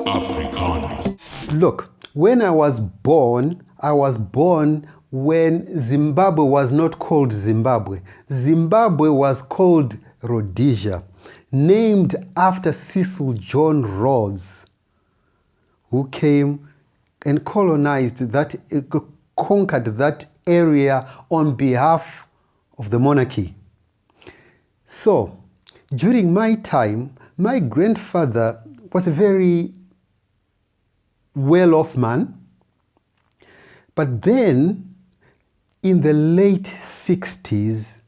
Africanus. Look, when I was born when Zimbabwe was not called Zimbabwe. Zimbabwe was called Rhodesia, named after Cecil John Rhodes, who came and colonized that, conquered that area on behalf of the monarchy. So, during my time, my grandfather was a very well-off man, but then in the late 60s,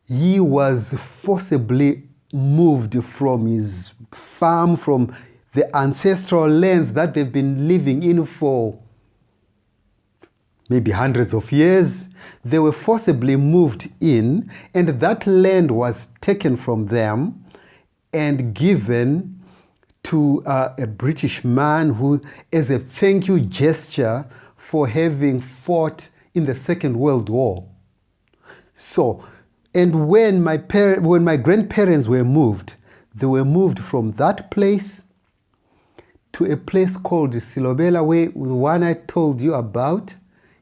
he was forcibly moved from his farm, from the ancestral lands that they've been living in for maybe hundreds of years. They were forcibly moved in, and that land was taken from them and given to a British man who, as a thank you gesture for having fought in the Second World War. So, and when my grandparents were moved, they were moved from that place to a place called Silobela, where the one I told you about,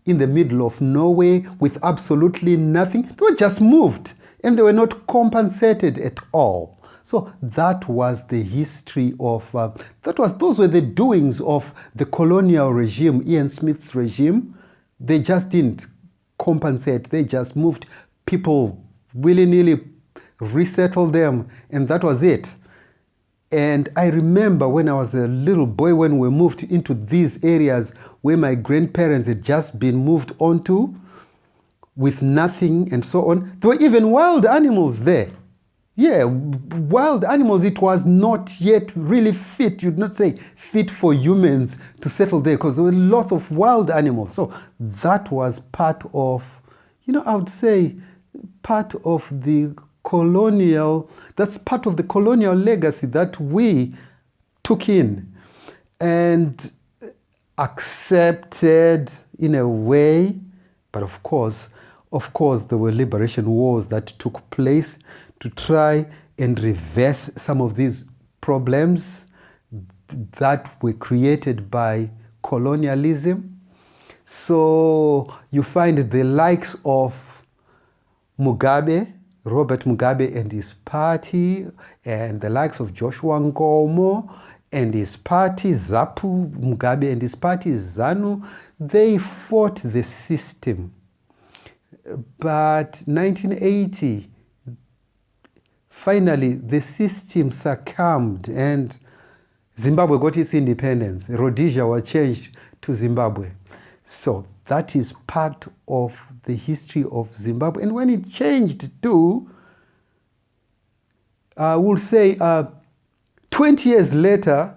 in the middle of Norway with absolutely nothing. They were just moved and they were not compensated at all. So that was the history of, those were the doings of the colonial regime, Ian Smith's regime. They just didn't compensate. They just moved people willy-nilly, resettled them, and that was it. And I remember when I was a little boy, when we moved into these areas where my grandparents had just been moved onto with nothing and so on. There were even wild animals there. Yeah, wild animals. It was not yet really fit, you'd not say fit for humans to settle there, because there were lots of wild animals. So that was part of, I would say, part of the colonial, that's part of the colonial legacy that we took in and accepted in a way. But of course, there were liberation wars that took place to try and reverse some of these problems that were created by colonialism. So you find the likes of Mugabe, Robert Mugabe and his party, and the likes of Joshua Nkomo and his party, Zapu Mugabe and his party, ZANU, they fought the system. But 1980, finally, the system succumbed and Zimbabwe got its independence. Rhodesia was changed to Zimbabwe. So that is part of the history of Zimbabwe. And when it changed to, we'll say 20 years later,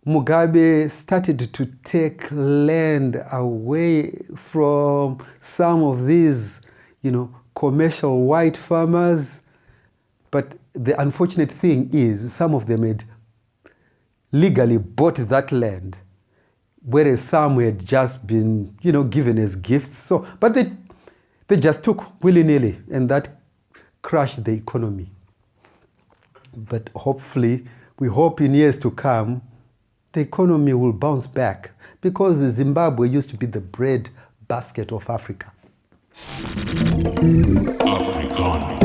Mugabe started to take land away from some of these, commercial white farmers. But the unfortunate thing is some of them had legally bought that land, whereas some had just been, given as gifts. So, but they just took willy-nilly, and that crushed the economy. But hopefully, we hope in years to come, the economy will bounce back, because Zimbabwe used to be the bread basket of Africa. Africanus.